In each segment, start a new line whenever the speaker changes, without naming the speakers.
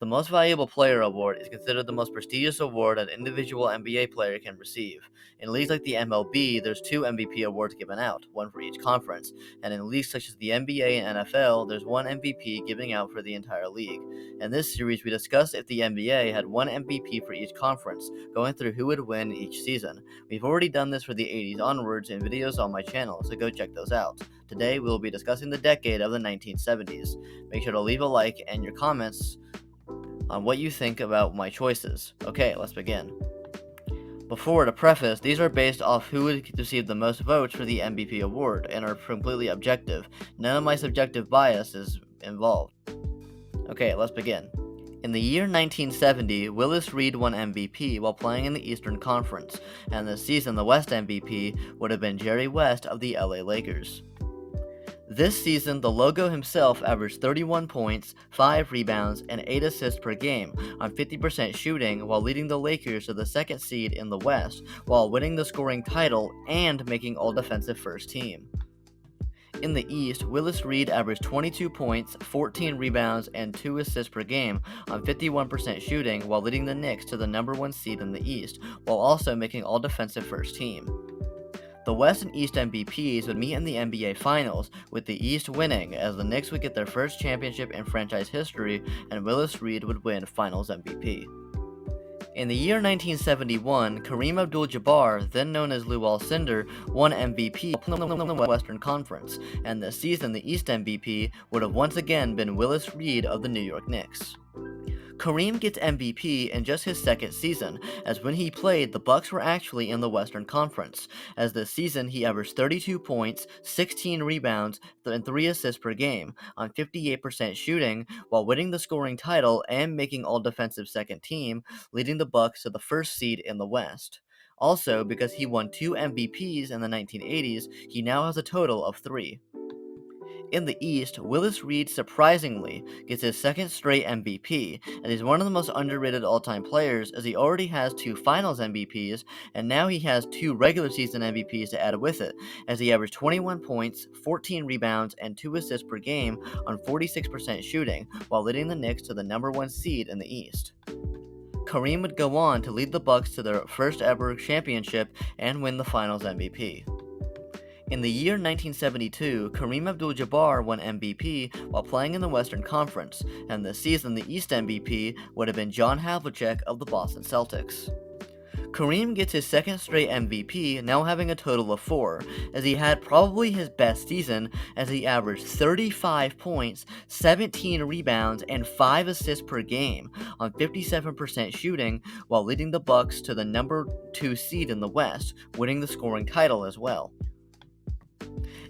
The Most Valuable Player award is considered the most prestigious award an individual NBA player can receive. In leagues like the MLB, there's two MVP awards given out, one for each conference, and in leagues such as the NBA and NFL, there's one MVP giving out for the entire league. In this series, we discuss if the NBA had one MVP for each conference, going through who would win each season. We've already done this for the 80s onwards in videos on my channel, so go check those out. Today, we will be discussing the decade of the 1970s. Make sure to leave a like and your comments on what you think about my choices. Okay, let's begin. Before to preface, these are based off who would receive the most votes for the MVP award and are completely objective. None of my subjective bias is involved. Okay, let's begin. In the year 1970, Willis Reed won MVP while playing in the Eastern Conference, and this season the West MVP would have been Jerry West of the LA Lakers. This season, the Logo himself averaged 31 points, 5 rebounds, and 8 assists per game on 50% shooting while leading the Lakers to the second seed in the West, while winning the scoring title and making All-Defensive First Team. In the East, Willis Reed averaged 22 points, 14 rebounds, and 2 assists per game on 51% shooting while leading the Knicks to the number 1 seed in the East, while also making All-Defensive First Team. The West and East MVPs would meet in the NBA Finals, with the East winning, as the Knicks would get their first championship in franchise history, and Willis Reed would win Finals MVP. In the year 1971, Kareem Abdul-Jabbar, then known as Lew Alcindor, won MVP in the Western Conference, and this season the East MVP would have once again been Willis Reed of the New York Knicks. Kareem gets MVP in just his second season, as when he played, the Bucks were actually in the Western Conference, as this season he averaged 32 points, 16 rebounds, and 3 assists per game on 58% shooting, while winning the scoring title and making All-Defensive Second Team, leading the Bucks to the first seed in the West. Also, because he won 2 MVPs in the 1980s, he now has a total of 3. In the East, Willis Reed surprisingly gets his second straight MVP, and he's one of the most underrated all-time players as he already has 2 Finals MVPs, and now he has 2 regular season MVPs to add with it, as he averaged 21 points, 14 rebounds, and 2 assists per game on 46% shooting, while leading the Knicks to the number 1 seed in the East. Kareem would go on to lead the Bucks to their first ever championship and win the Finals MVP. In the year 1972, Kareem Abdul-Jabbar won MVP while playing in the Western Conference, and this season the East MVP would have been John Havlicek of the Boston Celtics. Kareem gets his second straight MVP, now having a total of 4, as he had probably his best season as he averaged 35 points, 17 rebounds, and 5 assists per game on 57% shooting while leading the Bucks to the number 2 seed in the West, winning the scoring title as well.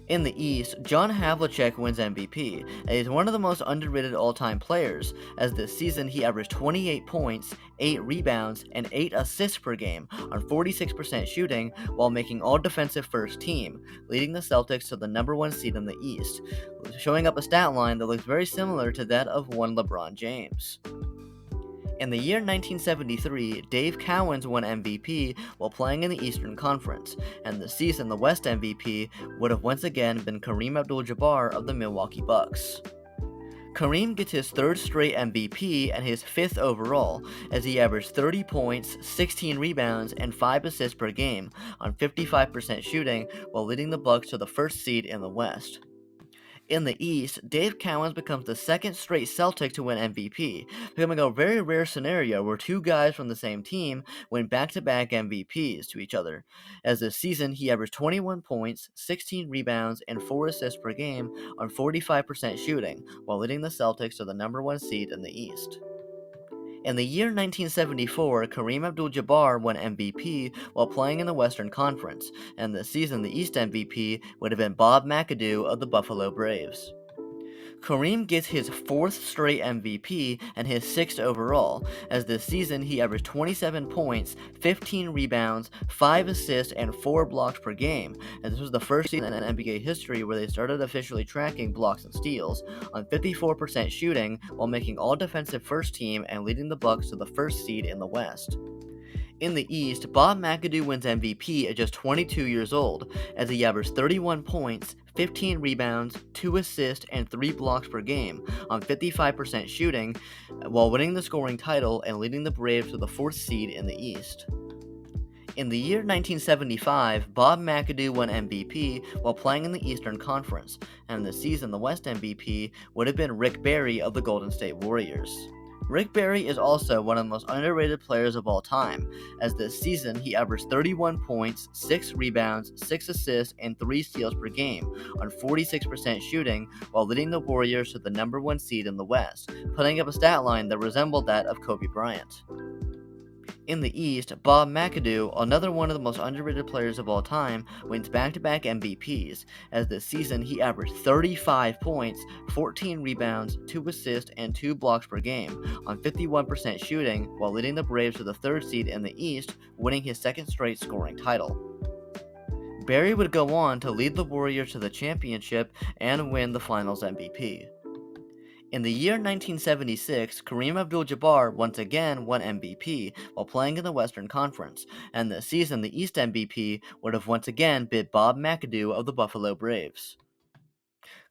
In the East, John Havlicek wins MVP, and he's one of the most underrated all-time players, as this season he averaged 28 points, 8 rebounds, and 8 assists per game on 46% shooting while making All-Defensive First Team, leading the Celtics to the number 1 seed in the East, showing up a stat line that looks very similar to that of one LeBron James. In the year 1973, Dave Cowens won MVP while playing in the Eastern Conference, and this season the West MVP would have once again been Kareem Abdul-Jabbar of the Milwaukee Bucks. Kareem gets his 3rd straight MVP and his 5th overall, as he averaged 30 points, 16 rebounds, and 5 assists per game on 55% shooting while leading the Bucks to the first seed in the West. In the East, Dave Cowens becomes the second straight Celtic to win MVP, becoming a very rare scenario where 2 guys from the same team win back-to-back MVPs to each other, as this season he averaged 21 points, 16 rebounds, and 4 assists per game on 45% shooting, while leading the Celtics to the number 1 seed in the East. In the year 1974, Kareem Abdul-Jabbar won MVP while playing in the Western Conference, and this season the East MVP would have been Bob McAdoo of the Buffalo Braves. Kareem gets his 4th straight MVP and his 6th overall, as this season he averaged 27 points, 15 rebounds, 5 assists, and 4 blocks per game, and this was the first season in NBA history where they started officially tracking blocks and steals, on 54% shooting while making All-Defensive First Team and leading the Bucks to the first seed in the West. In the East, Bob McAdoo wins MVP at just 22 years old, as he averaged 31 points, 15 rebounds, 2 assists, and 3 blocks per game on 55% shooting, while winning the scoring title and leading the Braves to the 4th seed in the East. In the year 1975, Bob McAdoo won MVP while playing in the Eastern Conference, and this season the West MVP would have been Rick Barry of the Golden State Warriors. Rick Barry is also one of the most underrated players of all time, as this season he averaged 31 points, 6 rebounds, 6 assists, and 3 steals per game on 46% shooting, while leading the Warriors to the number 1 seed in the West, putting up a stat line that resembled that of Kobe Bryant. In the East, Bob McAdoo, another one of the most underrated players of all time, wins back-to-back MVPs, as this season he averaged 35 points, 14 rebounds, 2 assists, and 2 blocks per game on 51% shooting, while leading the Braves to the 3rd seed in the East, winning his 2nd straight scoring title. Barry would go on to lead the Warriors to the championship and win the Finals MVP. In the year 1976, Kareem Abdul-Jabbar once again won MVP while playing in the Western Conference, and this season the East MVP would have once again been Bob McAdoo of the Buffalo Braves.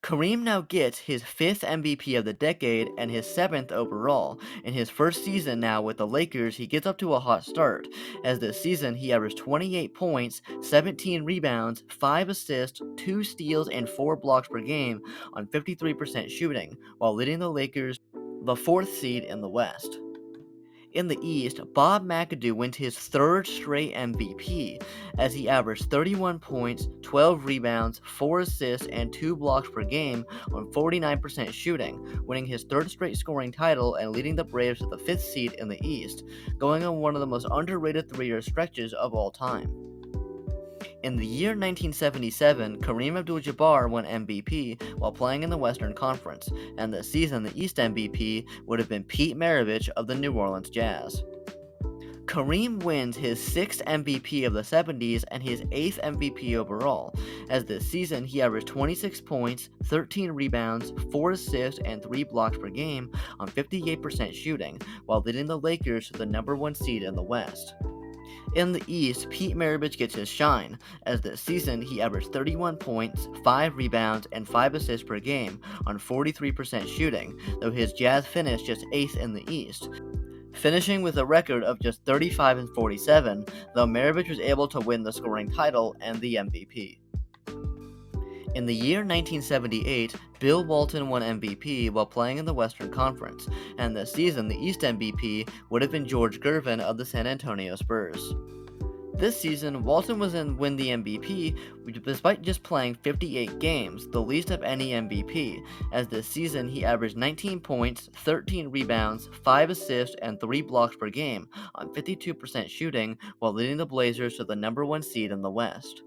Kareem now gets his 5th MVP of the decade and his 7th overall. In his first season now with the Lakers, he gets up to a hot start, as this season he averaged 28 points, 17 rebounds, 5 assists, 2 steals, and 4 blocks per game on 53% shooting, while leading the Lakers the 4th seed in the West. In the East, Bob McAdoo wins his 3rd straight MVP, as he averaged 31 points, 12 rebounds, 4 assists, and 2 blocks per game on 49% shooting, winning his 3rd straight scoring title and leading the Braves to the 5th seed in the East, going on one of the most underrated 3-year stretches of all time. In the year 1977, Kareem Abdul-Jabbar won MVP while playing in the Western Conference, and this season the East MVP would have been Pete Maravich of the New Orleans Jazz. Kareem wins his 6th MVP of the 70s and his 8th MVP overall, as this season he averaged 26 points, 13 rebounds, 4 assists, and 3 blocks per game on 58% shooting, while leading the Lakers to the number 1 seed in the West. In the East, Pete Maravich gets his shine, as this season he averaged 31 points, 5 rebounds, and 5 assists per game on 43% shooting, though his Jazz finished just 8th in the East, finishing with a record of just 35-47, though Maravich was able to win the scoring title and the MVP. In the year 1978, Bill Walton won MVP while playing in the Western Conference, and this season the East MVP would have been George Gervin of the San Antonio Spurs. This season, Walton win the MVP despite just playing 58 games, the least of any MVP, as this season he averaged 19 points, 13 rebounds, 5 assists, and 3 blocks per game on 52% shooting, while leading the Blazers to the number 1 seed in the West.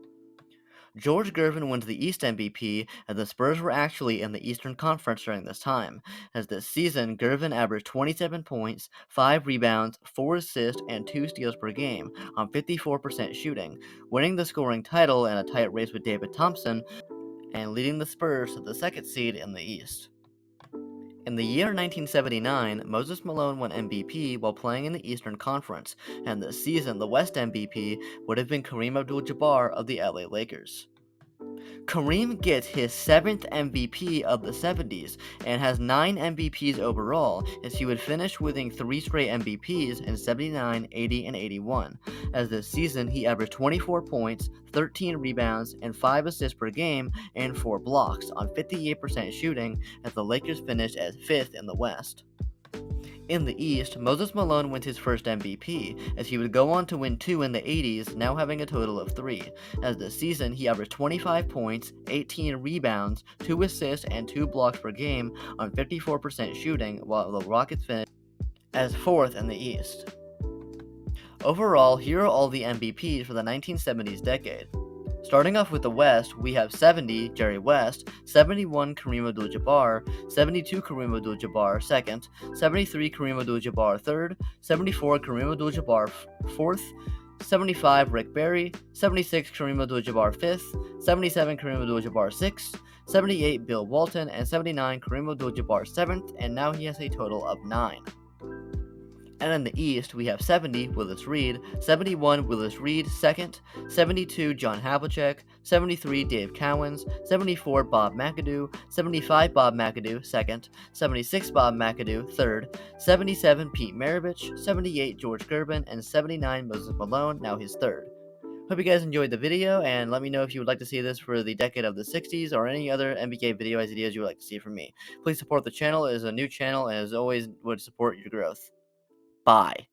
George Gervin wins the East MVP, as the Spurs were actually in the Eastern Conference during this time, as this season Gervin averaged 27 points, 5 rebounds, 4 assists, and 2 steals per game on 54% shooting, winning the scoring title in a tight race with David Thompson, and leading the Spurs to the 2nd seed in the East. In the year 1979, Moses Malone won MVP while playing in the Eastern Conference, and this season the West MVP would have been Kareem Abdul-Jabbar of the LA Lakers. Kareem gets his 7th MVP of the 70s and has 9 MVPs overall, as he would finish winning 3 straight MVPs in 79, 80, and 81, as this season he averaged 24 points, 13 rebounds, and 5 assists per game and 4 blocks on 58% shooting, as the Lakers finished as 5th in the West. In the East, Moses Malone wins his first MVP, as he would go on to win 2 in the 80s, now having a total of 3, as this season he averaged 25 points, 18 rebounds, 2 assists, and 2 blocks per game on 54% shooting, while the Rockets finished as 4th in the East. Overall, here are all the MVPs for the 1970s decade. Starting off with the West, we have 70, Jerry West, 71, Kareem Abdul-Jabbar, 72, Kareem Abdul-Jabbar, 2nd, 73, Kareem Abdul-Jabbar, 3rd, 74, Kareem Abdul-Jabbar, 4th, 75, Rick Barry, 76, Kareem Abdul-Jabbar, 5th, 77, Kareem Abdul-Jabbar, 6th, 78, Bill Walton, and 79, Kareem Abdul-Jabbar, 7th, and now he has a total of 9. And in the East, we have 70, Willis Reed, 71, Willis Reed, second, 72, John Havlicek, 73, Dave Cowens, 74, Bob McAdoo, 75, Bob McAdoo, second, 76, Bob McAdoo, third, 77, Pete Maravich, 78, George Gervin, and 79, Moses Malone, now his third. Hope you guys enjoyed the video, and let me know if you would like to see this for the decade of the 60s or any other NBA video ideas you would like to see from me. Please support the channel. It is a new channel, and as always, would support your growth. Bye.